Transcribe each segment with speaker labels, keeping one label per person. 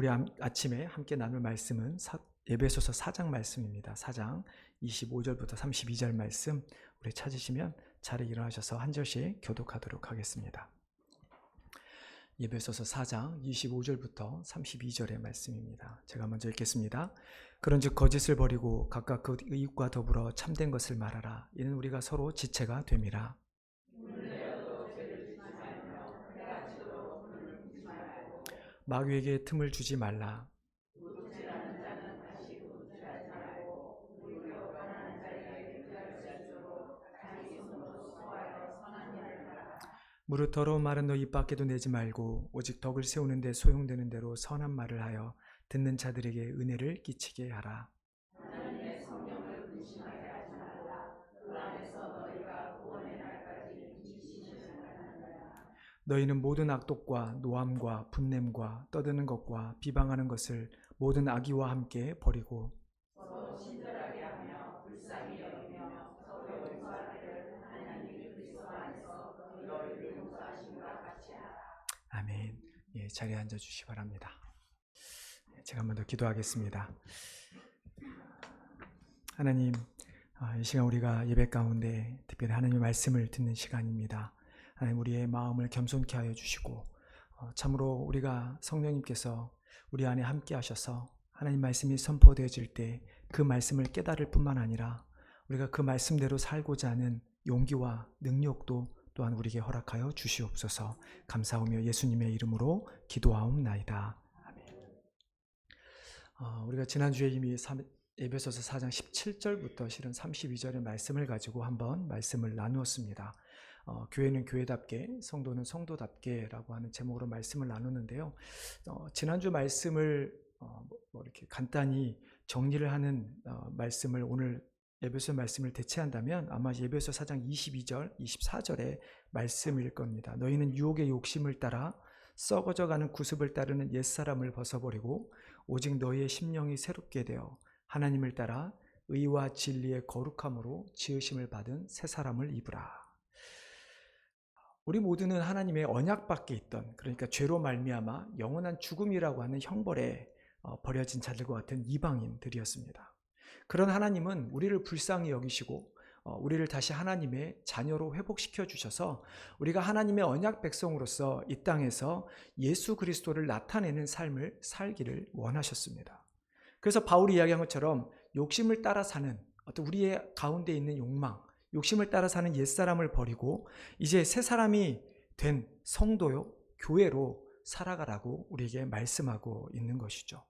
Speaker 1: 우리 아침에 함께 나눌 말씀은 에베소서 4장 말씀입니다. 4장 25절부터 32절 말씀 우리 찾으시면 자리에 일어나셔서 한 절씩 교독하도록 하겠습니다. 에베소서 4장 25절부터 32절의 말씀입니다. 제가 먼저 읽겠습니다. 그런즉 거짓을 버리고 각각 그 이웃과 더불어 참된 것을 말하라. 이는 우리가 서로 지체가 됨이라. 마귀에게 틈을 주지 말라. 무릇 더러운 말은 너 입 밖에도 내지 말고 오직 덕을 세우는 데 소용되는 대로 선한 말을 하여 듣는 자들에게 은혜를 끼치게 하라. 하나님의 성령을 근심하게 하지 말라. 그 안에서 너희가 구원의 날까지 지키시는 거야. 너희는 모든 악독과 노함과 분냄과 떠드는 것과 비방하는 것을 모든 악의와 함께 버리고 서로 친절하게 하며 불쌍히 여기며 서로 용서하기를 하나님이 그리스도 안에서 너희를 용서하심과 같이 하라. 아멘. 예, 자리에 앉아 주시기 바랍니다. 제가 한번 더 기도하겠습니다. 하나님, 이 시간 우리가 예배 가운데 특별히 하나님의 말씀을 듣는 시간입니다. 하나님, 우리의 마음을 겸손케 하여 주시고 참으로 우리가 성령님께서 우리 안에 함께 하셔서 하나님 말씀이 선포되어질 때 그 말씀을 깨달을 뿐만 아니라 우리가 그 말씀대로 살고자 하는 용기와 능력도 또한 우리에게 허락하여 주시옵소서. 감사하며 예수님의 이름으로 기도하옵나이다. 우리가 지난주에 이미 에베소서 4장 17절부터 실은 32절의 말씀을 가지고 한번 말씀을 나누었습니다. 교회는 교회답게, 성도는 성도답게 라고 하는 제목으로 말씀을 나누는데요. 지난주 말씀을 이렇게 간단히 정리를 하는 말씀을 오늘 에베소 말씀을 대체한다면 아마 에베소 4장 22절, 24절의 말씀일 겁니다. 너희는 유혹의 욕심을 따라 썩어져가는 구습을 따르는 옛사람을 벗어버리고 오직 너희의 심령이 새롭게 되어 하나님을 따라 의와 진리의 거룩함으로 지으심을 받은 새 사람을 입으라. 우리 모두는 하나님의 언약 밖에 있던, 그러니까 죄로 말미암아 영원한 죽음이라고 하는 형벌에 버려진 자들과 같은 이방인들이었습니다. 그런 하나님은 우리를 불쌍히 여기시고 우리를 다시 하나님의 자녀로 회복시켜 주셔서 우리가 하나님의 언약 백성으로서 이 땅에서 예수 그리스도를 나타내는 삶을 살기를 원하셨습니다. 그래서 바울이 이야기한 것처럼 욕심을 따라 사는 어떤 우리의 가운데 있는 욕망, 욕심을 따라 사는 옛사람을 버리고 이제 새 사람이 된 성도요, 교회로 살아가라고 우리에게 말씀하고 있는 것이죠.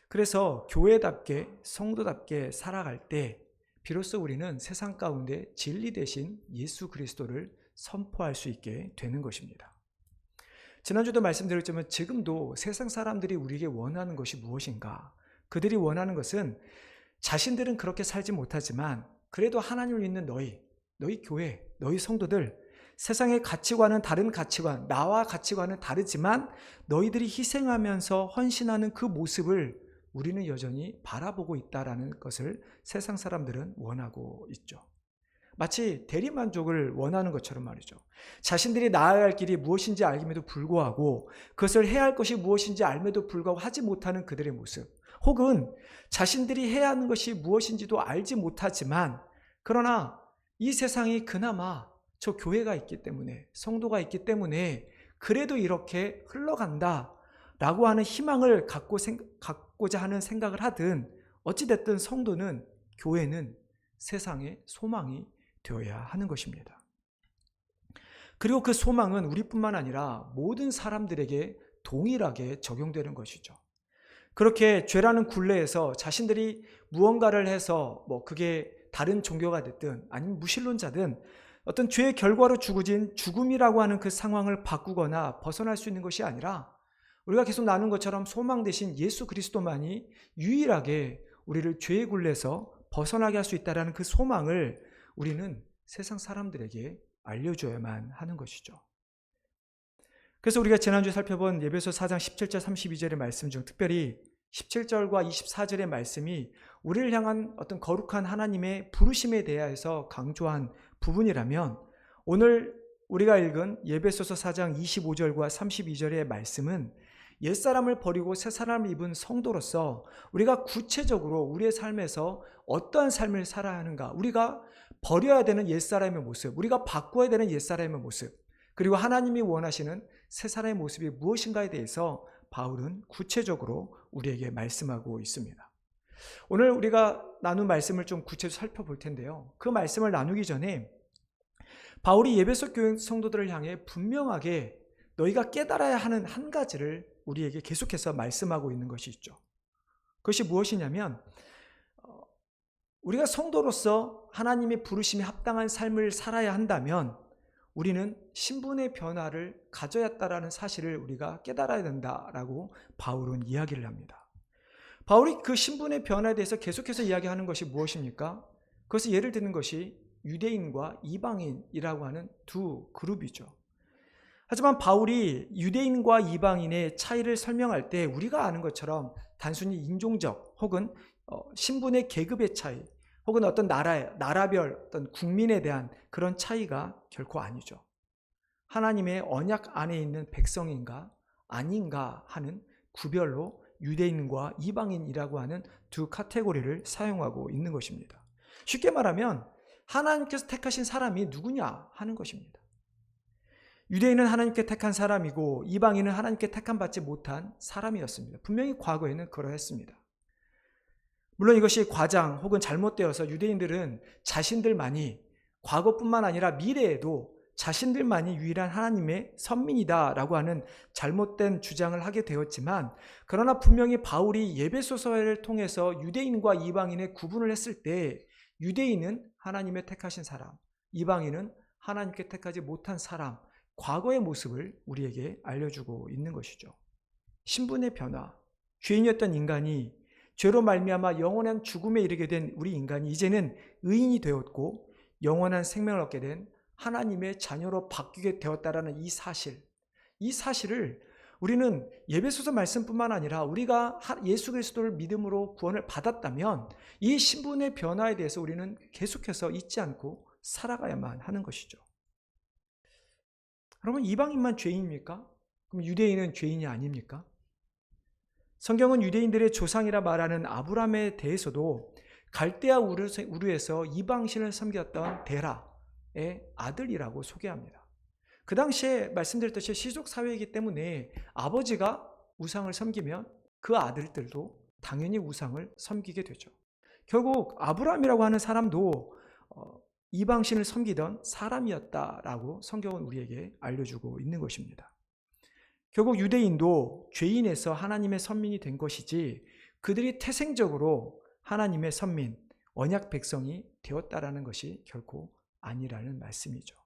Speaker 1: 그래서 교회답게 성도답게 살아갈 때 비로소 우리는 세상 가운데 진리 대신 예수 그리스도를 선포할 수 있게 되는 것입니다. 지난주도 말씀드렸지만 지금도 세상 사람들이 우리에게 원하는 것이 무엇인가? 그들이 원하는 것은 자신들은 그렇게 살지 못하지만 그래도 하나님을 믿는 너희 교회, 너희 성도들, 세상의 가치관은 다른 가치관, 나와 가치관은 다르지만 너희들이 희생하면서 헌신하는 그 모습을 우리는 여전히 바라보고 있다라는 것을 세상 사람들은 원하고 있죠. 마치 대리만족을 원하는 것처럼 말이죠. 자신들이 나아야 할 길이 무엇인지 알임에도 불구하고 그것을 해야 할 것이 무엇인지 알면도 불구하고 하지 못하는 그들의 모습, 혹은 자신들이 해야 하는 것이 무엇인지도 알지 못하지만 그러나 이 세상이 그나마 저 교회가 있기 때문에, 성도가 있기 때문에 그래도 이렇게 흘러간다 라고 하는 희망을 갖고자 하는 생각을 하든 어찌됐든 성도는, 교회는 세상의 소망이 되어야 하는 것입니다. 그리고 그 소망은 우리뿐만 아니라 모든 사람들에게 동일하게 적용되는 것이죠. 그렇게 죄라는 굴레에서 자신들이 무언가를 해서 그게 다른 종교가 됐든 아니면 무신론자든 어떤 죄의 결과로 주어진 죽음이라고 하는 그 상황을 바꾸거나 벗어날 수 있는 것이 아니라 우리가 계속 나눈 것처럼 소망 대신 예수 그리스도만이 유일하게 우리를 죄의 굴레에서 벗어나게 할 수 있다는 그 소망을 우리는 세상 사람들에게 알려줘야만 하는 것이죠. 그래서 우리가 지난주에 살펴본 에베소 4장 17절 32절의 말씀 중 특별히 17절과 24절의 말씀이 우리를 향한 어떤 거룩한 하나님의 부르심에 대해서 강조한 부분이라면 오늘 우리가 읽은 에베소서 4장 25절과 32절의 말씀은 옛사람을 버리고 새사람을 입은 성도로서 우리가 구체적으로 우리의 삶에서 어떠한 삶을 살아야 하는가, 우리가 버려야 되는 옛사람의 모습, 우리가 바꿔야 되는 옛사람의 모습, 그리고 하나님이 원하시는 새사람의 모습이 무엇인가에 대해서 바울은 구체적으로 우리에게 말씀하고 있습니다. 오늘 우리가 나눈 말씀을 좀 구체적으로 살펴볼 텐데요. 그 말씀을 나누기 전에 바울이 에베소 교회 성도들을 향해 분명하게 너희가 깨달아야 하는 한 가지를 우리에게 계속해서 말씀하고 있는 것이 있죠. 그것이 무엇이냐면 우리가 성도로서 하나님의 부르심에 합당한 삶을 살아야 한다면 우리는 신분의 변화를 가져야 한다는 사실을 우리가 깨달아야 된다라고 바울은 이야기를 합니다. 바울이 그 신분의 변화에 대해서 계속해서 이야기하는 것이 무엇입니까? 그것을 예를 드는 것이 유대인과 이방인이라고 하는 두 그룹이죠. 하지만 바울이 유대인과 이방인의 차이를 설명할 때 우리가 아는 것처럼 단순히 인종적 혹은 신분의 계급의 차이 혹은 어떤 나라별 어떤 국민에 대한 그런 차이가 결코 아니죠. 하나님의 언약 안에 있는 백성인가 아닌가 하는 구별로 유대인과 이방인이라고 하는 두 카테고리를 사용하고 있는 것입니다. 쉽게 말하면 하나님께서 택하신 사람이 누구냐 하는 것입니다. 유대인은 하나님께 택한 사람이고 이방인은 하나님께 택함받지 못한 사람이었습니다. 분명히 과거에는 그러했습니다. 물론 이것이 과장 혹은 잘못되어서 유대인들은 자신들만이 과거뿐만 아니라 미래에도 자신들만이 유일한 하나님의 선민이다라고 하는 잘못된 주장을 하게 되었지만, 그러나 분명히 바울이 에베소서를 통해서 유대인과 이방인의 구분을 했을 때 유대인은 하나님의 택하신 사람, 이방인은 하나님께 택하지 못한 사람, 과거의 모습을 우리에게 알려주고 있는 것이죠. 신분의 변화, 죄인이었던 인간이 죄로 말미암아 영원한 죽음에 이르게 된 우리 인간이 이제는 의인이 되었고 영원한 생명을 얻게 된 하나님의 자녀로 바뀌게 되었다라는 이 사실을 우리는 에베소서 말씀뿐만 아니라 우리가 예수 그리스도를 믿음으로 구원을 받았다면 이 신분의 변화에 대해서 우리는 계속해서 잊지 않고 살아가야만 하는 것이죠. 여러분, 이방인만 죄인입니까? 그럼 유대인은 죄인이 아닙니까? 성경은 유대인들의 조상이라 말하는 아브라함에 대해서도 갈대아 우르에서 이방신을 섬겼던 데라의 아들이라고 소개합니다. 그 당시에 말씀드렸듯이 시족 사회이기 때문에 아버지가 우상을 섬기면 그 아들들도 당연히 우상을 섬기게 되죠. 결국 아브라함이라고 하는 사람도 이방신을 섬기던 사람이었다라고 성경은 우리에게 알려주고 있는 것입니다. 결국 유대인도 죄인에서 하나님의 선민이 된 것이지 그들이 태생적으로 하나님의 선민, 언약 백성이 되었다라는 것이 결코 아니라는 말씀이죠.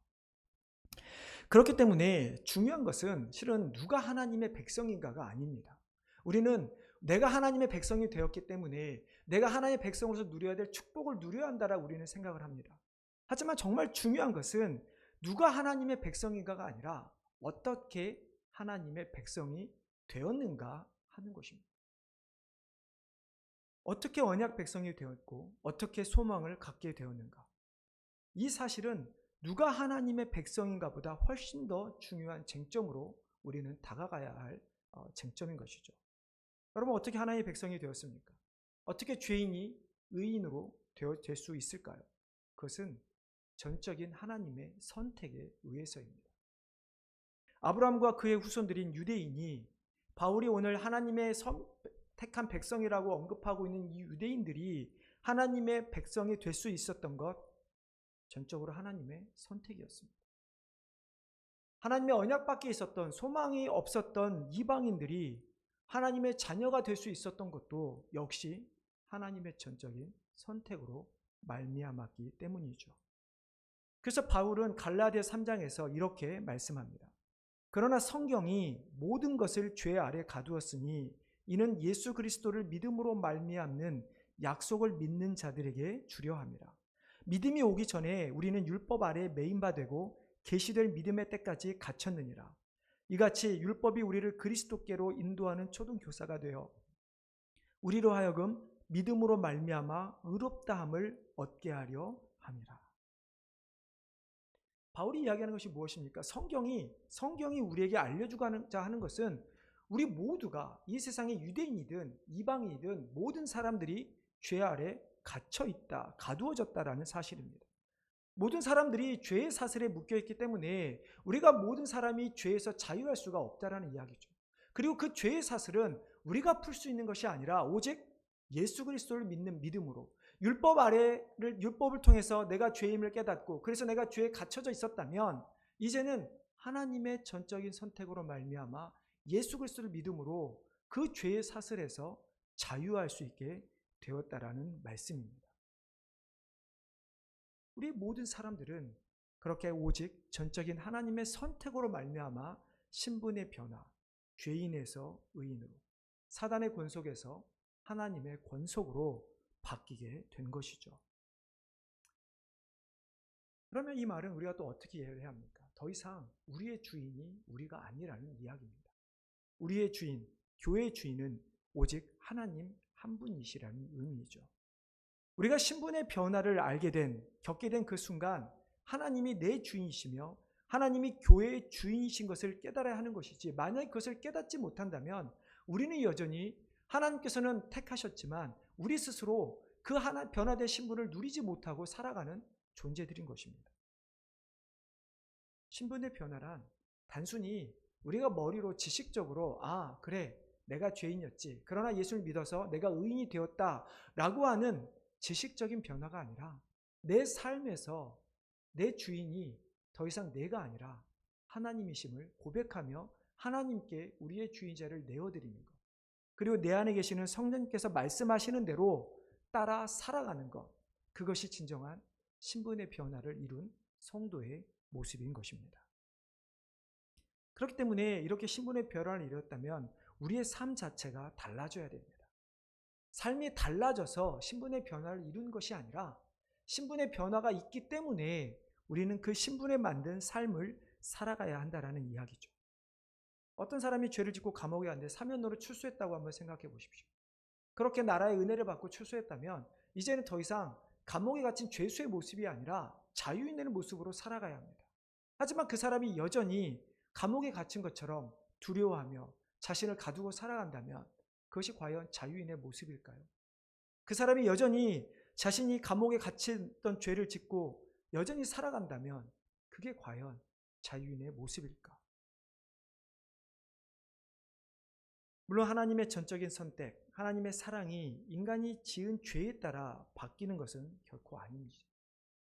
Speaker 1: 그렇기 때문에 중요한 것은 실은 누가 하나님의 백성인가가 아닙니다. 우리는 내가 하나님의 백성이 되었기 때문에 내가 하나님의 백성으로서 누려야 될 축복을 누려야 한다라고 우리는 생각을 합니다. 하지만 정말 중요한 것은 누가 하나님의 백성인가가 아니라 어떻게 하나님의 백성이 되었는가 하는 것입니다. 어떻게 언약 백성이 되었고 어떻게 소망을 갖게 되었는가. 이 사실은 누가 하나님의 백성인가 보다 훨씬 더 중요한 쟁점으로 우리는 다가가야 할 쟁점인 것이죠. 여러분, 어떻게 하나님의 백성이 되었습니까? 어떻게 죄인이 의인으로 될 수 있을까요? 그것은 전적인 하나님의 선택에 의해서입니다. 아브라함과 그의 후손들인 유대인이 바울이 오늘 하나님의 택한 백성이라고 언급하고 있는 이 유대인들이 하나님의 백성이 될 수 있었던 것, 전적으로 하나님의 선택이었습니다. 하나님의 언약 밖에 있었던 소망이 없었던 이방인들이 하나님의 자녀가 될 수 있었던 것도 역시 하나님의 전적인 선택으로 말미암았기 때문이죠. 그래서 바울은 갈라디아 3장에서 이렇게 말씀합니다. 그러나 성경이 모든 것을 죄 아래 가두었으니 이는 예수 그리스도를 믿음으로 말미암는 약속을 믿는 자들에게 주려 함이라. 믿음이 오기 전에 우리는 율법 아래 매인 바 되고 계시될 믿음의 때까지 갇혔느니라. 이같이 율법이 우리를 그리스도께로 인도하는 초등교사가 되어 우리로 하여금 믿음으로 말미암아 의롭다함을 얻게 하려 함이라. 바울이 이야기하는 것이 무엇입니까? 성경이 우리에게 알려주고자 하는 것은 우리 모두가 이 세상의 유대인이든 이방인이든 모든 사람들이 죄 아래 갇혀 있다, 가두어졌다라는 사실입니다. 모든 사람들이 죄의 사슬에 묶여 있기 때문에 우리가 모든 사람이 죄에서 자유할 수가 없다라는 이야기죠. 그리고 그 죄의 사슬은 우리가 풀 수 있는 것이 아니라 오직 예수 그리스도를 믿는 믿음으로, 율법을 통해서 내가 죄임을 깨닫고 그래서 내가 죄에 갇혀져 있었다면 이제는 하나님의 전적인 선택으로 말미암아 예수 그리스도를 믿음으로 그 죄의 사슬에서 자유할 수 있게 되었다라는 말씀입니다. 우리 모든 사람들은 그렇게 오직 전적인 하나님의 선택으로 말미암아 신분의 변화, 죄인에서 의인으로, 사단의 권속에서 하나님의 권속으로 바뀌게 된 것이죠. 그러면 이 말은 우리가 또 어떻게 이해해야 합니까? 더 이상 우리의 주인이 우리가 아니라는 이야기입니다. 우리의 주인, 교회의 주인은 오직 하나님 한 분이시라는 의미이죠. 우리가 신분의 변화를 겪게 된 그 순간 하나님이 내 주인이시며 하나님이 교회의 주인이신 것을 깨달아야 하는 것이지, 만약 그것을 깨닫지 못한다면 우리는 여전히 하나님께서는 택하셨지만 우리 스스로 그 변화된 신분을 누리지 못하고 살아가는 존재들인 것입니다. 신분의 변화란 단순히 우리가 머리로 지식적으로 그래 내가 죄인이었지, 그러나 예수를 믿어서 내가 의인이 되었다라고 하는 지식적인 변화가 아니라 내 삶에서 내 주인이 더 이상 내가 아니라 하나님이심을 고백하며 하나님께 우리의 주인자를 내어드리는 것, 그리고 내 안에 계시는 성령님께서 말씀하시는 대로 따라 살아가는 것, 그것이 진정한 신분의 변화를 이룬 성도의 모습인 것입니다. 그렇기 때문에 이렇게 신분의 변화를 이뤘다면 우리의 삶 자체가 달라져야 됩니다. 삶이 달라져서 신분의 변화를 이룬 것이 아니라 신분의 변화가 있기 때문에 우리는 그 신분에 만든 삶을 살아가야 한다는 이야기죠. 어떤 사람이 죄를 짓고 감옥에 갔는데 사면으로 출소했다고 한번 생각해 보십시오. 그렇게 나라의 은혜를 받고 출소했다면 이제는 더 이상 감옥에 갇힌 죄수의 모습이 아니라 자유인의 모습으로 살아가야 합니다. 하지만 그 사람이 여전히 감옥에 갇힌 것처럼 두려워하며 자신을 가두고 살아간다면 그것이 과연 자유인의 모습일까요? 그 사람이 여전히 자신이 감옥에 갇혔던 죄를 짓고 여전히 살아간다면 그게 과연 자유인의 모습일까? 물론 하나님의 전적인 선택, 하나님의 사랑이 인간이 지은 죄에 따라 바뀌는 것은 결코 아닙니다.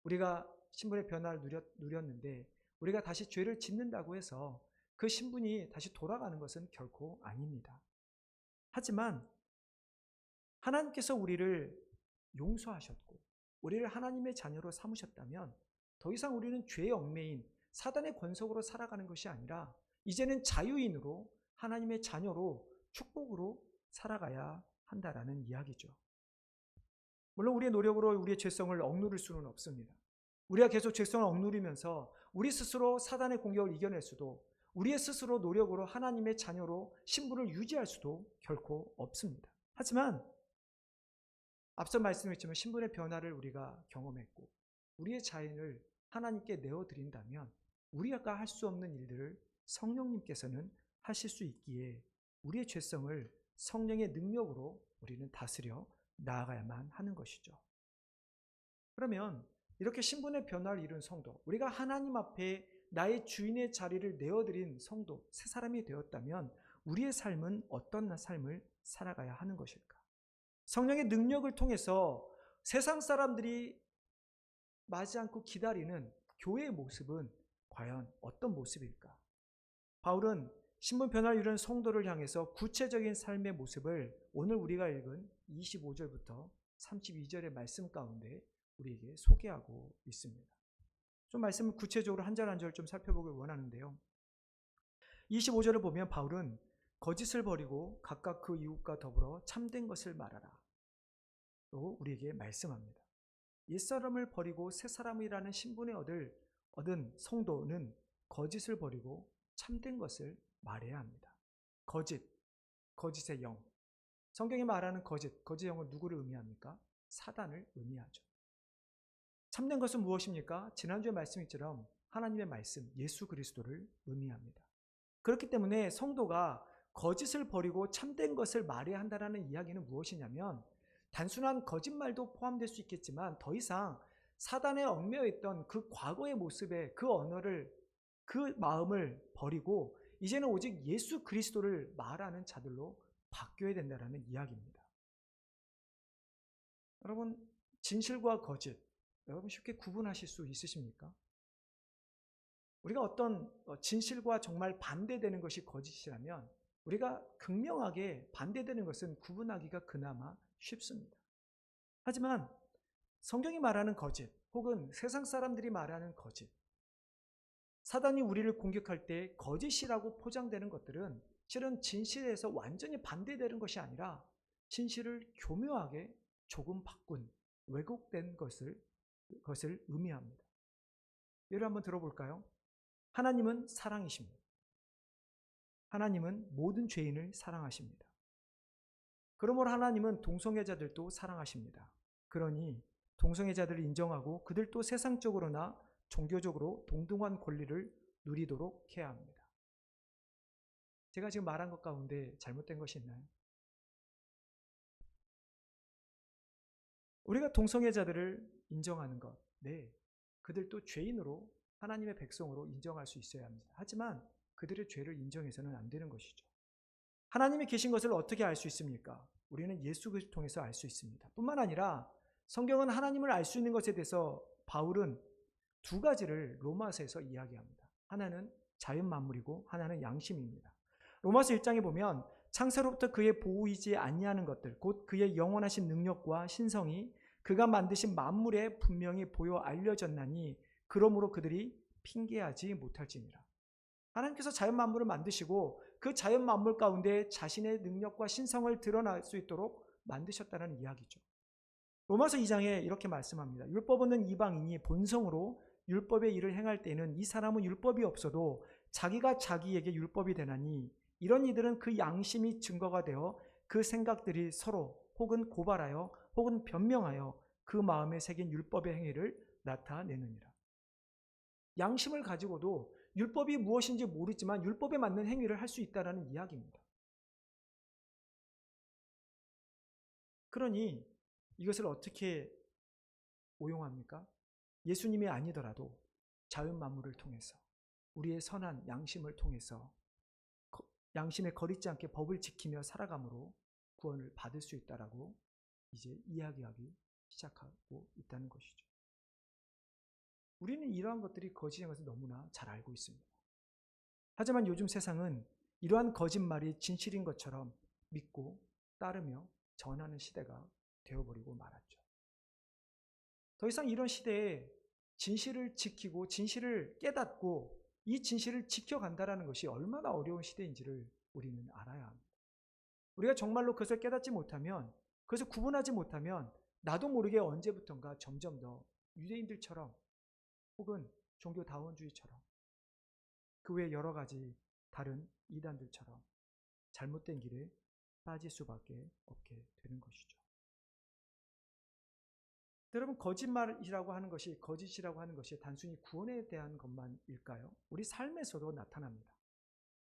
Speaker 1: 우리가 신분의 변화를 누렸는데 우리가 다시 죄를 짓는다고 해서 그 신분이 다시 돌아가는 것은 결코 아닙니다. 하지만 하나님께서 우리를 용서하셨고 우리를 하나님의 자녀로 삼으셨다면 더 이상 우리는 죄의 얽매인 사단의 권속으로 살아가는 것이 아니라 이제는 자유인으로 하나님의 자녀로 축복으로 살아가야 한다라는 이야기죠. 물론 우리의 노력으로 우리의 죄성을 억누를 수는 없습니다. 우리가 계속 죄성을 억누르면서 우리 스스로 사단의 공격을 이겨낼 수도, 우리의 스스로 노력으로 하나님의 자녀로 신분을 유지할 수도 결코 없습니다. 하지만 앞서 말씀했지만 신분의 변화를 우리가 경험했고 우리의 자인을 하나님께 내어드린다면 우리가 할 수 없는 일들을 성령님께서는 하실 수 있기에 우리의 죄성을 성령의 능력으로 우리는 다스려 나아가야만 하는 것이죠. 그러면 이렇게 신분의 변화를 이룬 성도, 우리가 하나님 앞에 나의 주인의 자리를 내어드린 성도, 새 사람이 되었다면 우리의 삶은 어떤 삶을 살아가야 하는 것일까? 성령의 능력을 통해서 세상 사람들이 맞지 않고 기다리는 교회의 모습은 과연 어떤 모습일까? 바울은 신분 변화를 이룬 성도를 향해서 구체적인 삶의 모습을 오늘 우리가 읽은 25절부터 32절의 말씀 가운데 우리에게 소개하고 있습니다. 좀 말씀을 구체적으로 한 절 한 절 좀 살펴보길 원하는데요. 25절을 보면 바울은 거짓을 버리고 각각 그 이웃과 더불어 참된 것을 말하라 또 우리에게 말씀합니다. 옛사람을 버리고 새사람이라는 신분을 얻은 성도는 거짓을 버리고 참된 것을 말해야 합니다. 거짓의 영. 성경이 말하는 거짓의 영은 누구를 의미합니까? 사단을 의미하죠. 참된 것은 무엇입니까? 지난주에 말씀처럼 하나님의 말씀, 예수 그리스도를 의미합니다. 그렇기 때문에 성도가 거짓을 버리고 참된 것을 말해야 한다는 이야기는 무엇이냐면 단순한 거짓말도 포함될 수 있겠지만 더 이상 사단에 얽매여 있던 그 과거의 모습에 그 언어를 그 마음을 버리고 이제는 오직 예수 그리스도를 말하는 자들로 바뀌어야 된다는 이야기입니다. 여러분, 진실과 거짓, 여러분 쉽게 구분하실 수 있으십니까? 우리가 어떤 진실과 정말 반대되는 것이 거짓이라면 우리가 극명하게 반대되는 것은 구분하기가 그나마 쉽습니다. 하지만 성경이 말하는 거짓 혹은 세상 사람들이 말하는 거짓, 사단이 우리를 공격할 때 거짓이라고 포장되는 것들은 실은 진실에서 완전히 반대되는 것이 아니라 진실을 교묘하게 조금 바꾼 왜곡된 것을 의미합니다. 예를 한번 들어볼까요? 하나님은 사랑이십니다. 하나님은 모든 죄인을 사랑하십니다. 그러므로 하나님은 동성애자들도 사랑하십니다. 그러니 동성애자들을 인정하고 그들도 세상적으로나 종교적으로 동등한 권리를 누리도록 해야 합니다. 제가 지금 말한 것 가운데 잘못된 것이 있나요? 우리가 동성애자들을 인정하는 것, 네, 그들도 죄인으로 하나님의 백성으로 인정할 수 있어야 합니다. 하지만 그들의 죄를 인정해서는 안 되는 것이죠. 하나님이 계신 것을 어떻게 알 수 있습니까? 우리는 예수 그리스도를 통해서 알 수 있습니다. 뿐만 아니라 성경은 하나님을 알 수 있는 것에 대해서 바울은 두 가지를 로마서에서 이야기합니다. 하나는 자연 만물이고 하나는 양심입니다. 로마서 1장에 보면 창세로부터 그의 보이지 아니하는 것들 곧 그의 영원하신 능력과 신성이 그가 만드신 만물에 분명히 보여 알려졌나니 그러므로 그들이 핑계하지 못할지니라. 하나님께서 자연 만물을 만드시고 그 자연 만물 가운데 자신의 능력과 신성을 드러날 수 있도록 만드셨다는 이야기죠. 로마서 2장에 이렇게 말씀합니다. 율법 없는 이방인이 본성으로 율법의 일을 행할 때는 이 사람은 율법이 없어도 자기가 자기에게 율법이 되나니 이런 이들은 그 양심이 증거가 되어 그 생각들이 서로 혹은 고발하여 혹은 변명하여 그 마음에 새긴 율법의 행위를 나타내느니라. 양심을 가지고도 율법이 무엇인지 모르지만 율법에 맞는 행위를 할 수 있다는 이야기입니다. 그러니 이것을 어떻게 오용합니까? 예수님이 아니더라도 자연 만물을 통해서 우리의 선한 양심을 통해서 양심에 거리지 않게 법을 지키며 살아감으로 구원을 받을 수 있다라고 이제 이야기하기 시작하고 있다는 것이죠. 우리는 이러한 것들이 거짓인 것을 너무나 잘 알고 있습니다. 하지만 요즘 세상은 이러한 거짓말이 진실인 것처럼 믿고 따르며 전하는 시대가 되어버리고 말았죠. 더 이상 이런 시대에 진실을 지키고 진실을 깨닫고 이 진실을 지켜간다는 것이 얼마나 어려운 시대인지를 우리는 알아야 합니다. 우리가 정말로 그것을 깨닫지 못하면, 그것을 구분하지 못하면 나도 모르게 언제부턴가 점점 더 유대인들처럼 혹은 종교다원주의처럼 그 외 여러 가지 다른 이단들처럼 잘못된 길에 빠질 수밖에 없게 되는 것이죠. 여러분, 거짓말이라고 하는 것이, 거짓이라고 하는 것이 단순히 구원에 대한 것만일까요? 우리 삶에서도 나타납니다.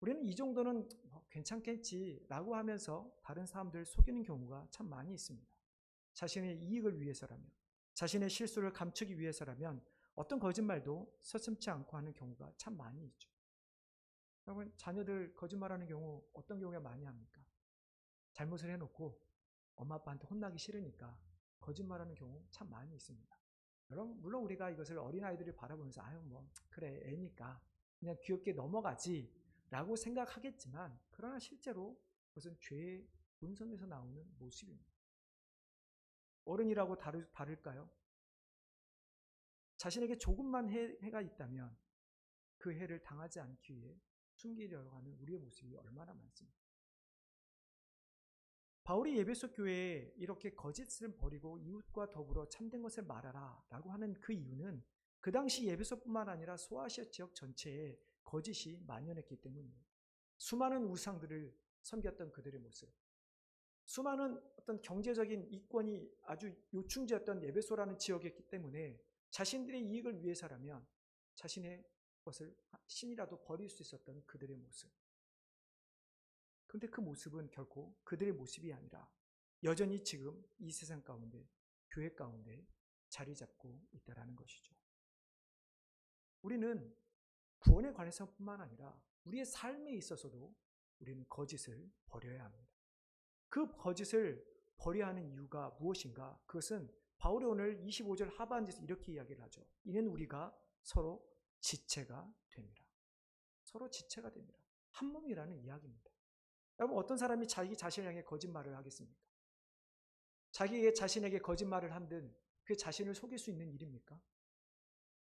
Speaker 1: 우리는 이 정도는 괜찮겠지라고 하면서 다른 사람들을 속이는 경우가 참 많이 있습니다. 자신의 이익을 위해서라면, 자신의 실수를 감추기 위해서라면 어떤 거짓말도 서슴지 않고 하는 경우가 참 많이 있죠. 여러분, 자녀들 거짓말하는 경우 어떤 경우에 많이 합니까? 잘못을 해놓고 엄마 아빠한테 혼나기 싫으니까 거짓말하는 경우 참 많이 있습니다. 여러분, 물론 우리가 이것을 어린아이들을 바라보면서 아유 뭐 그래 애니까 그냥 귀엽게 넘어가지 라고 생각하겠지만, 그러나 실제로 그것은 죄의 본성에서 나오는 모습입니다. 어른이라고 다를까요? 자신에게 조금만 해가 있다면 그 해를 당하지 않기 위해 숨기려고 하는 우리의 모습이 얼마나 많습니까? 바울이 에베소 교회에 이렇게 거짓을 버리고 이웃과 더불어 참된 것을 말하라 라고 하는 그 이유는 그 당시 에베소뿐만 아니라 소아시아 지역 전체에 거짓이 만연했기 때문입니다. 수많은 우상들을 섬겼던 그들의 모습, 수많은 어떤 경제적인 이권이 아주 요충지였던 에베소라는 지역이었기 때문에 자신들의 이익을 위해서라면 자신의 것을 신이라도 버릴 수 있었던 그들의 모습, 그런데 그 모습은 결코 그들의 모습이 아니라 여전히 지금 이 세상 가운데, 교회 가운데 자리 잡고 있다는 것이죠. 우리는 구원에 관해서뿐만 아니라 우리의 삶에 있어서도 우리는 거짓을 버려야 합니다. 그 거짓을 버려야 하는 이유가 무엇인가? 그것은 바울이 오늘 25절 하반절에서 이렇게 이야기를 하죠. 이는 우리가 서로 지체가 됩니다. 서로 지체가 됩니다. 한 몸이라는 이야기입니다. 여러분, 어떤 사람이 자기 자신을 향해 거짓말을 하겠습니까? 자기 자신에게 거짓말을 한든 그 자신을 속일 수 있는 일입니까?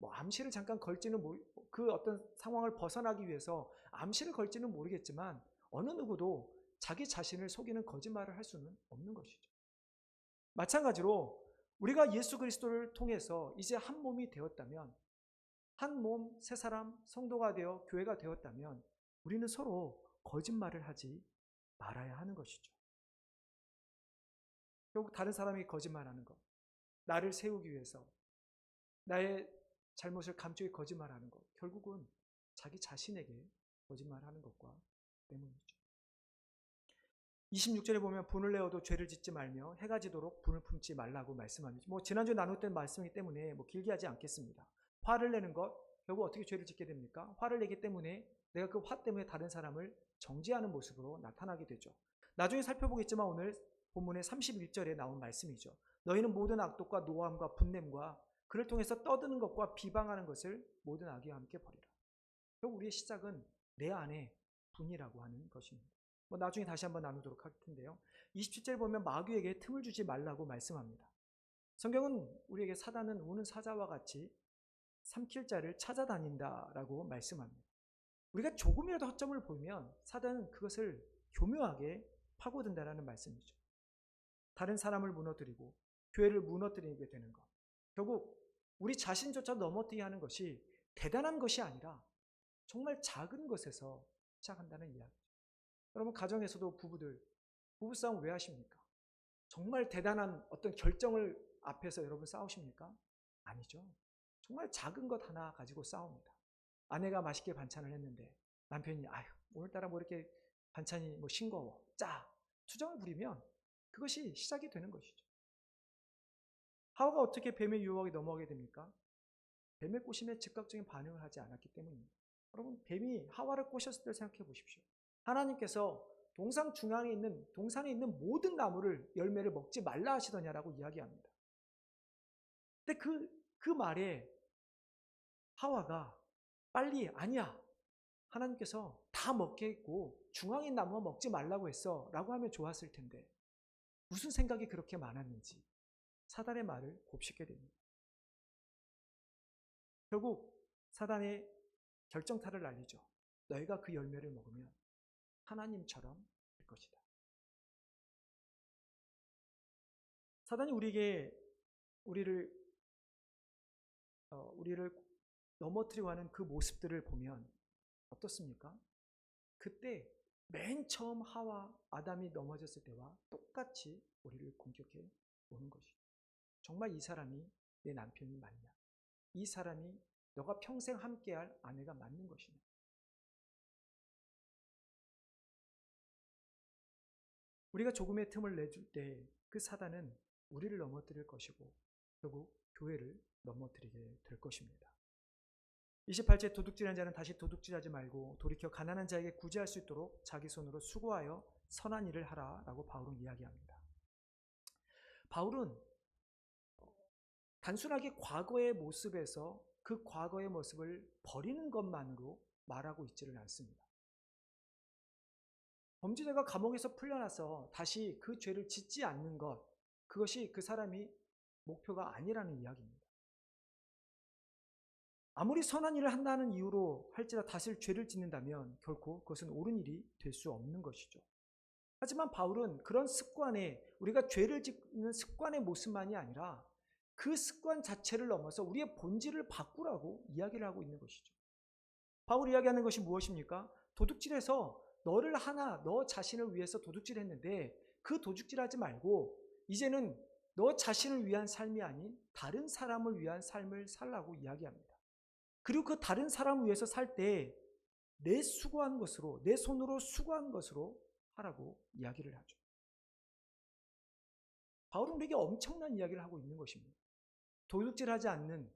Speaker 1: 암시를 잠깐 걸지는 그 어떤 상황을 벗어나기 위해서 암시를 걸지는 모르겠지만 어느 누구도 자기 자신을 속이는 거짓말을 할 수는 없는 것이죠. 마찬가지로 우리가 예수 그리스도를 통해서 이제 한 몸이 되었다면, 한 몸, 세 사람, 성도가 되어 교회가 되었다면 우리는 서로 거짓말을 하지 말아야 하는 것이죠. 결국 다른 사람이 거짓말하는 것, 나를 세우기 위해서 나의 잘못을 감추기 거짓말하는 것, 결국은 자기 자신에게 거짓말하는 것과 때문이죠. 26절에 보면 분을 내어도 죄를 짓지 말며 해가 지도록 분을 품지 말라고 말씀합니다. 지난주에 나눴던 말씀이기 때문에 길게 하지 않겠습니다. 화를 내는 것, 결국 어떻게 죄를 짓게 됩니까? 화를 내기 때문에 내가 그 화 때문에 다른 사람을 정죄하는 모습으로 나타나게 되죠. 나중에 살펴보겠지만 오늘 본문의 31절에 나온 말씀이죠. 너희는 모든 악독과 노함과 분냄과 그를 통해서 떠드는 것과 비방하는 것을 모든 악의와 함께 버리라. 결국 우리의 시작은 내 안에 분이라고 하는 것입니다. 나중에 다시 한번 나누도록 할 텐데요. 27절에 보면 마귀에게 틈을 주지 말라고 말씀합니다. 성경은 우리에게 사단은 우는 사자와 같이 삼킬 자를 찾아다닌다라고 말씀합니다. 우리가 조금이라도 허점을 보면 사단은 그것을 교묘하게 파고든다라는 말씀이죠. 다른 사람을 무너뜨리고 교회를 무너뜨리게 되는 것. 결국 우리 자신조차 넘어뜨리게 하는 것이 대단한 것이 아니라 정말 작은 것에서 시작한다는 이야기죠. 여러분, 가정에서도 부부싸움 왜 하십니까? 정말 대단한 어떤 결정을 앞에서 여러분 싸우십니까? 아니죠. 정말 작은 것 하나 가지고 싸웁니다. 아내가 맛있게 반찬을 했는데 남편이 오늘따라 이렇게 반찬이 싱거워, 짜, 투정을 부리면 그것이 시작이 되는 것이죠. 하와가 어떻게 뱀의 유혹에 넘어가게 됩니까? 뱀의 꼬심에 즉각적인 반응을 하지 않았기 때문입니다. 여러분, 뱀이 하와를 꼬셨을 때 생각해 보십시오. 하나님께서 동산에 있는 모든 나무를 열매를 먹지 말라 하시더냐라고 이야기합니다. 근데 그 말에 하와가 빨리 아니야, 하나님께서 다 먹게 했고 중앙에 있는 나무만 먹지 말라고 했어 라고 하면 좋았을 텐데 무슨 생각이 그렇게 많았는지 사단의 말을 곱씹게 됩니다. 결국 사단의 결정타를 날리죠. 너희가 그 열매를 먹으면 하나님처럼 될 것이다. 사단이 우리를 넘어뜨리고 하는 그 모습들을 보면 어떻습니까? 그때 맨 처음 아담이 넘어졌을 때와 똑같이 우리를 공격해 오는 것이죠. 정말 이 사람이 내 남편이 맞냐? 이 사람이 너가 평생 함께할 아내가 맞는 것이냐? 우리가 조금의 틈을 내줄 때 그 사단은 우리를 넘어뜨릴 것이고 결국 교회를 넘어뜨리게 될 것입니다. 28절 도둑질한 자는 다시 도둑질하지 말고 돌이켜 가난한 자에게 구제할 수 있도록 자기 손으로 수고하여 선한 일을 하라라고 바울은 이야기합니다. 바울은 단순하게 과거의 모습에서 그 과거의 모습을 버리는 것만으로 말하고 있지를 않습니다. 범죄자가 감옥에서 풀려나서 다시 그 죄를 짓지 않는 것, 그것이 그 사람이 목표가 아니라는 이야기입니다. 아무리 선한 일을 한다는 이유로 할지라도 다시 죄를 짓는다면 결코 그것은 옳은 일이 될 수 없는 것이죠. 하지만 바울은 그런 습관에, 우리가 죄를 짓는 습관의 모습만이 아니라 그 습관 자체를 넘어서 우리의 본질을 바꾸라고 이야기를 하고 있는 것이죠. 바울이 이야기하는 것이 무엇입니까? 도둑질해서 너 자신을 위해서 도둑질했는데 그 도둑질하지 말고 이제는 너 자신을 위한 삶이 아닌 다른 사람을 위한 삶을 살라고 이야기합니다. 그리고 그 다른 사람을 위해서 살 때 내 손으로 수고한 것으로 하라고 이야기를 하죠. 바울은 우리에게 엄청난 이야기를 하고 있는 것입니다. 도둑질하지 않는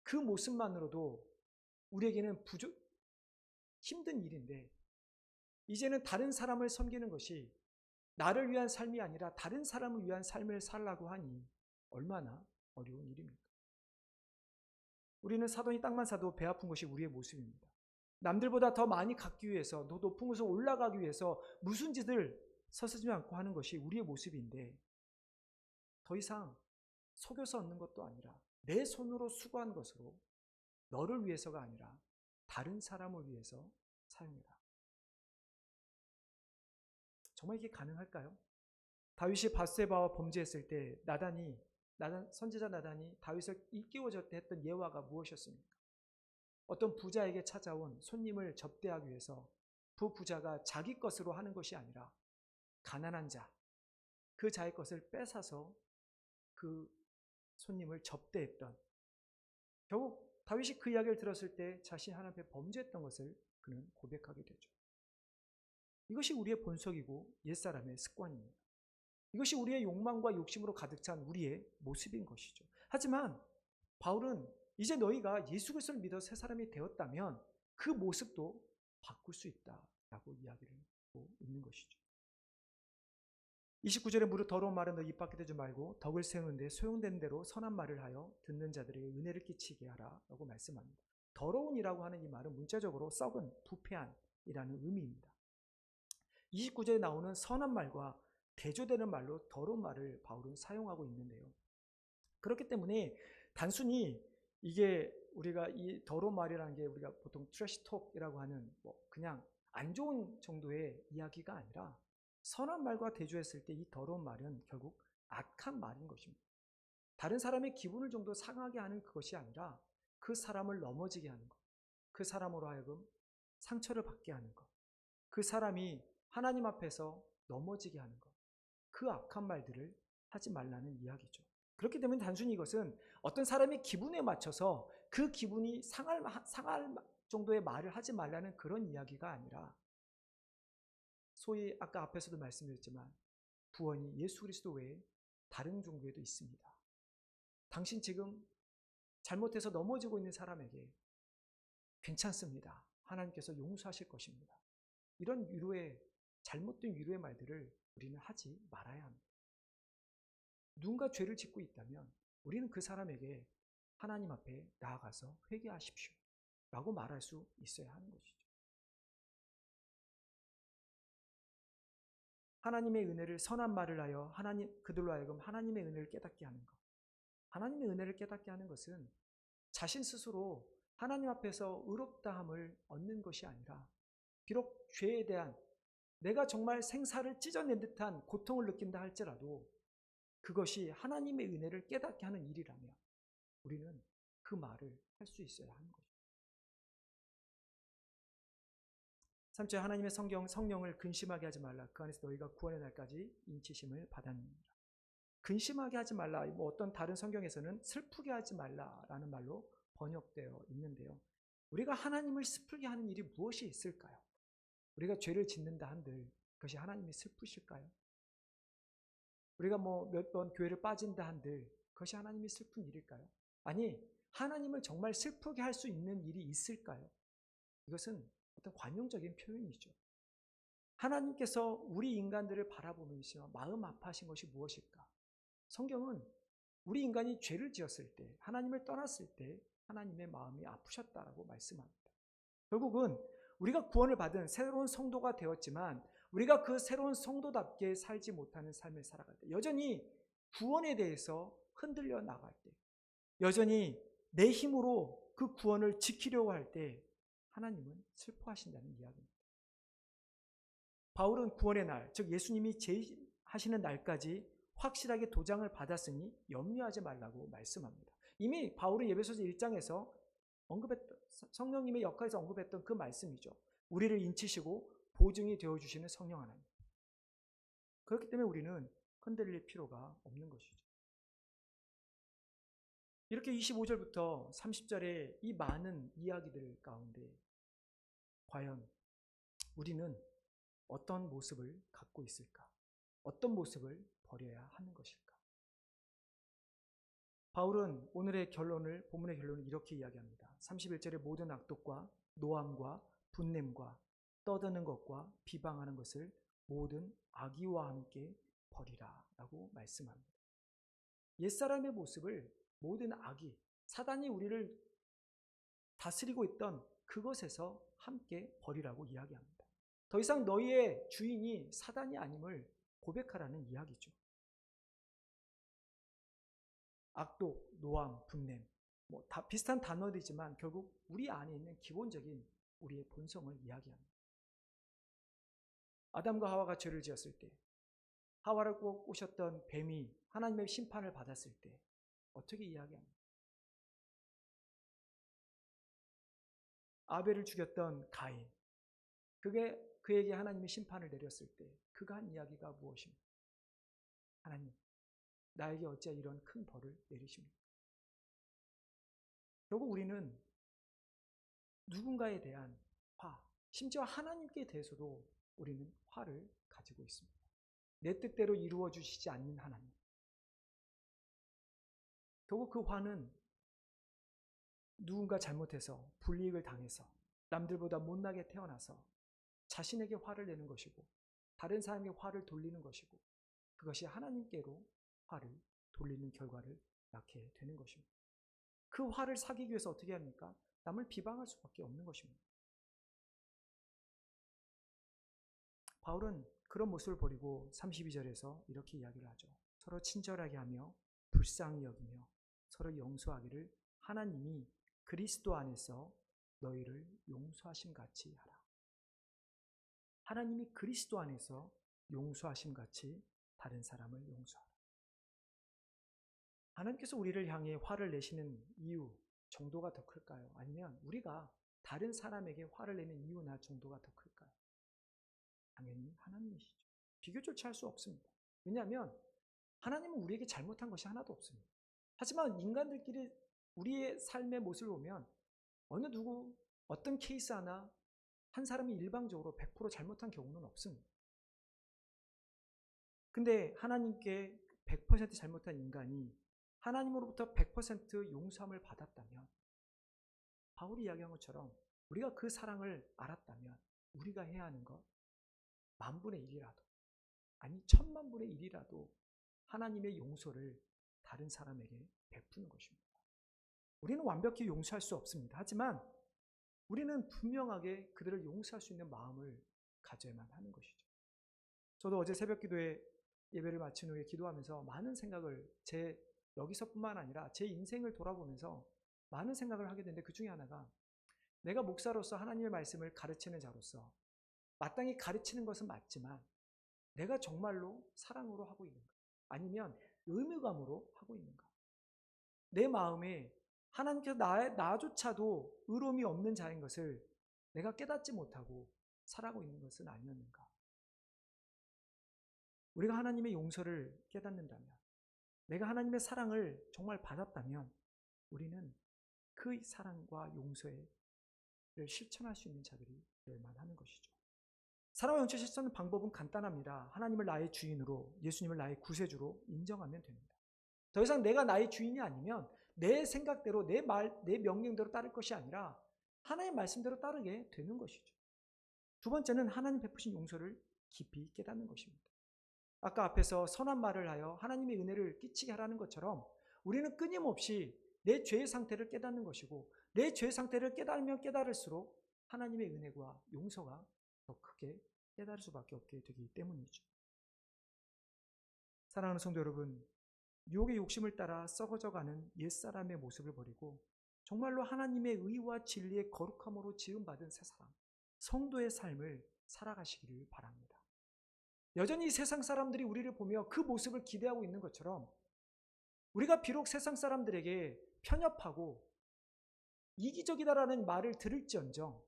Speaker 1: 그 모습만으로도 우리에게는 힘든 일인데, 이제는 다른 사람을 섬기는 것이 나를 위한 삶이 아니라 다른 사람을 위한 삶을 살라고 하니 얼마나 어려운 일입니까? 우리는 사돈이 땅만 사도 배 아픈 것이 우리의 모습입니다. 남들보다 더 많이 갖기 위해서, 더 높은 곳에 올라가기 위해서 무슨 짓을 서슴지 않고 하는 것이 우리의 모습인데, 더 이상 속여서 얻는 것도 아니라 내 손으로 수고한 것으로 너를 위해서가 아니라 다른 사람을 위해서 사용해라. 정말 이게 가능할까요? 다윗이 밧세바와 범죄했을 때 선지자 나단이 다윗을 일깨워줬다 했던 예화가 무엇이었습니까? 어떤 부자에게 찾아온 손님을 접대하기 위해서 그 부자가 자기 것으로 하는 것이 아니라 가난한 자, 그 자의 것을 뺏어서 그 손님을 접대했던, 결국 다윗이 그 이야기를 들었을 때 자신이 하나님 앞에 범죄했던 것을 그는 고백하게 되죠. 이것이 우리의 본성이고 옛사람의 습관입니다. 이것이 우리의 욕망과 욕심으로 가득 찬 우리의 모습인 것이죠. 하지만 바울은 이제 너희가 예수 그리스도를 믿어 새 사람이 되었다면 그 모습도 바꿀 수 있다라고 이야기를 하고 있는 것이죠. 29절에 무릇 더러운 말은 너 입 밖에 대지 말고 덕을 세우는 데 소용되는 대로 선한 말을 하여 듣는 자들에게 은혜를 끼치게 하라라고 말씀합니다. 더러운이라고 하는 이 말은 문자적으로 썩은, 부패한이라는 의미입니다. 29절에 나오는 선한 말과 대조되는 말로 더러운 말을 바울은 사용하고 있는데요. 그렇기 때문에 단순히 이게 우리가 이 더러운 말이라는 게 우리가 보통 트래시톡이라고 하는 그냥 안 좋은 정도의 이야기가 아니라, 선한 말과 대조했을 때 이 더러운 말은 결국 악한 말인 것입니다. 다른 사람의 기분을 정도 상하게 하는 그것이 아니라 그 사람을 넘어지게 하는 것, 그 사람으로 하여금 상처를 받게 하는 것, 그 사람이 하나님 앞에서 넘어지게 하는 것, 그 악한 말들을 하지 말라는 이야기죠. 그렇기 때문에 단순히 이것은 어떤 사람의 기분에 맞춰서 그 기분이 상할 정도의 말을 하지 말라는 그런 이야기가 아니라, 소위 아까 앞에서도 말씀드렸지만 구원이 예수 그리스도 외에 다른 종교에도 있습니다. 당신 지금 잘못해서 넘어지고 있는 사람에게 괜찮습니다, 하나님께서 용서하실 것입니다, 이런 위로의, 잘못된 위로의 말들을 우리는 하지 말아야 합니다. 누군가 죄를 짓고 있다면 우리는 그 사람에게 하나님 앞에 나아가서 회개하십시오 라고 말할 수 있어야 하는 것이죠. 하나님의 은혜를, 선한 말을 하여 그들로 하여금 하나님의 은혜를 깨닫게 하는 것. 하나님의 은혜를 깨닫게 하는 것은 자신 스스로 하나님 앞에서 의롭다함을 얻는 것이 아니라, 비록 죄에 대한, 내가 정말 생사를 찢어낸 듯한 고통을 느낀다 할지라도 그것이 하나님의 은혜를 깨닫게 하는 일이라면 우리는 그 말을 할 수 있어야 하는 것입니다. 3절, 하나님의 성령을 근심하게 하지 말라. 그 안에서 너희가 구원의 날까지 인치심을 받았느니라. 근심하게 하지 말라, 어떤 다른 성경에서는 슬프게 하지 말라라는 말로 번역되어 있는데요. 우리가 하나님을 슬프게 하는 일이 무엇이 있을까요? 우리가 죄를 짓는다 한들 그것이 하나님이 슬프실까요? 우리가 몇 번 교회를 빠진다 한들 그것이 하나님이 슬픈 일일까요? 아니, 하나님을 정말 슬프게 할 수 있는 일이 있을까요? 이것은 어떤 관용적인 표현이죠. 하나님께서 우리 인간들을 바라보면서 마음 아파하신 것이 무엇일까? 성경은 우리 인간이 죄를 지었을 때, 하나님을 떠났을 때 하나님의 마음이 아프셨다라고 말씀합니다. 결국은 우리가 구원을 받은 새로운 성도가 되었지만 우리가 그 새로운 성도답게 살지 못하는 삶을 살아갈 때, 여전히 구원에 대해서 흔들려 나갈 때, 여전히 내 힘으로 그 구원을 지키려고 할 때 하나님은 슬퍼하신다는 이야기입니다. 바울은 구원의 날, 즉 예수님이 제하시는 날까지 확실하게 도장을 받았으니 염려하지 말라고 말씀합니다. 이미 바울은 에베소서 1장에서 성령님의 역할에서 언급했던 그 말씀이죠. 우리를 인치시고 보증이 되어주시는 성령 하나님. 그렇기 때문에 우리는 흔들릴 필요가 없는 것이죠. 이렇게 25절부터 30절의 이 많은 이야기들 가운데 과연 우리는 어떤 모습을 갖고 있을까? 어떤 모습을 버려야 하는 것일까? 바울은 오늘의 결론을, 본문의 결론을 이렇게 이야기합니다. 31절에 모든 악독과 노함과 분냄과 떠드는 것과 비방하는 것을 모든 악의와 함께 버리라 라고 말씀합니다. 옛사람의 모습을 모든 악의, 사단이 우리를 다스리고 있던 그것에서 함께 버리라고 이야기합니다. 더 이상 너희의 주인이 사단이 아님을 고백하라는 이야기죠. 악독, 노함, 분냄, 다 비슷한 단어들이지만 결국 우리 안에 있는 기본적인 우리의 본성을 이야기합니다. 아담과 하와가 죄를 지었을 때, 하와를 꼭 꼬셨던 뱀이 하나님의 심판을 받았을 때 어떻게 이야기합니까? 아벨을 죽였던 가인, 그에게 하나님의 심판을 내렸을 때 그가 한 이야기가 무엇입니까? 하나님, 나에게 어찌 이런 큰 벌을 내리십니까? 결국 우리는 누군가에 대한 화, 심지어 하나님께 대해서도 우리는 화를 가지고 있습니다. 내 뜻대로 이루어 주시지 않는 하나님. 결국 그 화는 누군가 잘못해서 불이익을 당해서 남들보다 못나게 태어나서 자신에게 화를 내는 것이고 다른 사람에게 화를 돌리는 것이고 그것이 하나님께로 화를 돌리는 결과를 낳게 되는 것입니다. 그 화를 사기기 위해서 어떻게 합니까? 남을 비방할 수밖에 없는 것입니다. 바울은 그런 모습을 버리고 32절에서 이렇게 이야기를 하죠. 서로 친절하게 하며 불쌍히 여기며 서로 용서하기를 하나님이 그리스도 안에서 너희를 용서하심 같이 하라. 하나님이 그리스도 안에서 용서하심 같이 다른 사람을 용서하라. 하나님께서 우리를 향해 화를 내시는 이유 정도가 더 클까요? 아니면 우리가 다른 사람에게 화를 내는 이유나 정도가 더 클까요? 당연히 하나님이시죠. 비교조차 할 수 없습니다. 왜냐하면 하나님은 우리에게 잘못한 것이 하나도 없습니다. 하지만 인간들끼리 우리의 삶의 모습을 보면 어느 누구 어떤 케이스 하나 한 사람이 일방적으로 100% 잘못한 경우는 없습니다. 근데 하나님께 100% 잘못한 인간이 하나님으로부터 100% 용서함을 받았다면 바울이 이야기한 것처럼 우리가 그 사랑을 알았다면 우리가 해야 하는 것 10,000분의 1이라도 아니 10,000,000분의 1이라도 하나님의 용서를 다른 사람에게 베푸는 것입니다. 우리는 완벽히 용서할 수 없습니다. 하지만 우리는 분명하게 그들을 용서할 수 있는 마음을 가져야만 하는 것이죠. 저도 어제 새벽 기도에 예배를 마친 후에 기도하면서 많은 생각을 여기서뿐만 아니라 제 인생을 돌아보면서 많은 생각을 하게 되는데 그 중에 하나가 내가 목사로서 하나님의 말씀을 가르치는 자로서 마땅히 가르치는 것은 맞지만 내가 정말로 사랑으로 하고 있는가? 아니면 의무감으로 하고 있는가? 내 마음에 하나님께서 나조차도 의로움이 없는 자인 것을 내가 깨닫지 못하고 살아가고 있는 것은 아니었는가? 우리가 하나님의 용서를 깨닫는다면, 내가 하나님의 사랑을 정말 받았다면 우리는 그 사랑과 용서를 실천할 수 있는 자들이 되어야만 하는 것이죠. 사랑과 용서 실천하는 방법은 간단합니다. 하나님을 나의 주인으로, 예수님을 나의 구세주로 인정하면 됩니다. 더 이상 내가 나의 주인이 아니면 내 생각대로, 내 명령대로 따를 것이 아니라 하나님의 말씀대로 따르게 되는 것이죠. 두 번째는 하나님 베푸신 용서를 깊이 깨닫는 것입니다. 아까 앞에서 선한 말을 하여 하나님의 은혜를 끼치게 하라는 것처럼 우리는 끊임없이 내 죄의 상태를 깨닫는 것이고 내 죄의 상태를 깨달으면 깨달을수록 하나님의 은혜와 용서가 더 크게 깨달을 수밖에 없게 되기 때문이죠. 사랑하는 성도 여러분, 유혹의 욕심을 따라 썩어져가는 옛사람의 모습을 버리고 정말로 하나님의 의와 진리의 거룩함으로 지음받은 새 사람, 성도의 삶을 살아가시기를 바랍니다. 여전히 세상 사람들이 우리를 보며 그 모습을 기대하고 있는 것처럼 우리가 비록 세상 사람들에게 편협하고 이기적이다라는 말을 들을지언정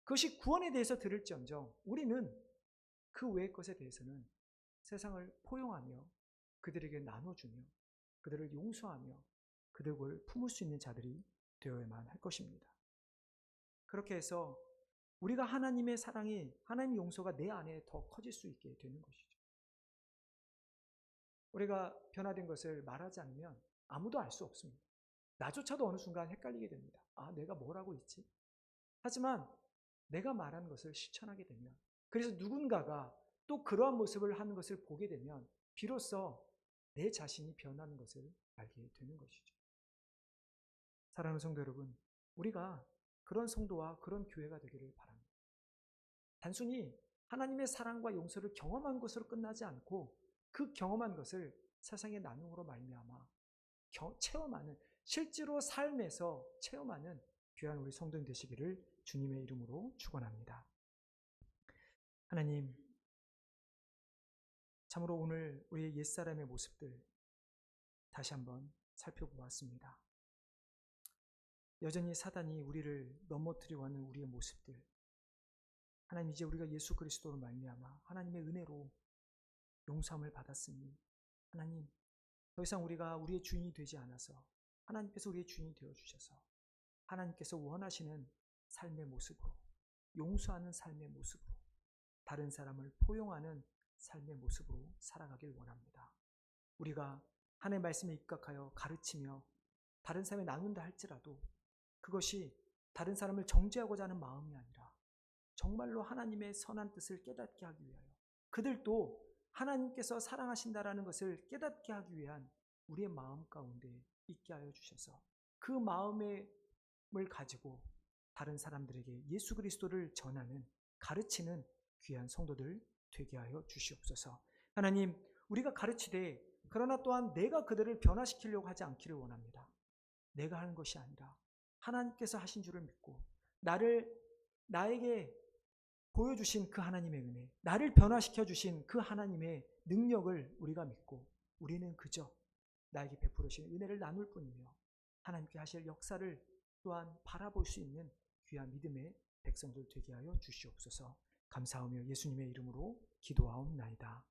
Speaker 1: 그것이 구원에 대해서 들을지언정 우리는 그 외의 것에 대해서는 세상을 포용하며 그들에게 나눠주며 그들을 용서하며 그들을 품을 수 있는 자들이 되어야만 할 것입니다. 그렇게 해서 우리가 하나님의 사랑이, 하나님의 용서가 내 안에 더 커질 수 있게 되는 것이죠. 우리가 변화된 것을 말하지 않으면 아무도 알 수 없습니다. 나조차도 어느 순간 헷갈리게 됩니다. 아, 내가 뭐라고 있지? 하지만 내가 말하는 것을 실천하게 되면, 그래서 누군가가 또 그러한 모습을 하는 것을 보게 되면 비로소 내 자신이 변하는 것을 알게 되는 것이죠. 사랑하는 성도 여러분, 우리가 그런 성도와 그런 교회가 되기를 바랍니다. 단순히 하나님의 사랑과 용서를 경험한 것으로 끝나지 않고 그 경험한 것을 세상의 나눔으로 말미암아 체험하는, 실제로 삶에서 체험하는 귀한 우리 성도님 되시기를 주님의 이름으로 축원합니다. 하나님, 참으로 오늘 우리의 옛사람의 모습들 다시 한번 살펴보았습니다. 여전히 사단이 우리를 넘어뜨리고 하는 우리의 모습들, 하나님, 이제 우리가 예수 그리스도로 말미암아 하나님의 은혜로 용서함을 받았으니 하나님, 더 이상 우리가 우리의 주인이 되지 않아서 하나님께서 우리의 주인이 되어주셔서 하나님께서 원하시는 삶의 모습으로, 용서하는 삶의 모습으로, 다른 사람을 포용하는 삶의 모습으로 살아가길 원합니다. 우리가 하나님의 말씀에 입각하여 가르치며 다른 사람에 나눈다 할지라도 그것이 다른 사람을 정죄하고자 하는 마음이 아니라 정말로 하나님의 선한 뜻을 깨닫게 하기 위하여, 그들도 하나님께서 사랑하신다라는 것을 깨닫게 하기 위한 우리의 마음 가운데 있게 하여 주셔서 그 마음을 가지고 다른 사람들에게 예수 그리스도를 전하는, 가르치는 귀한 성도들 되게 하여 주시옵소서. 하나님, 우리가 가르치되 그러나 또한 내가 그들을 변화시키려고 하지 않기를 원합니다. 내가 하는 것이 아니라 하나님께서 하신 줄을 믿고 나에게 보여주신 그 하나님의 은혜, 나를 변화시켜 주신 그 하나님의 능력을 우리가 믿고 우리는 그저 나에게 베풀으신 은혜를 나눌 뿐이며 하나님께 하실 역사를 또한 바라볼 수 있는 귀한 믿음의 백성들 되게 하여 주시옵소서. 감사하며 예수님의 이름으로 기도하옵나이다.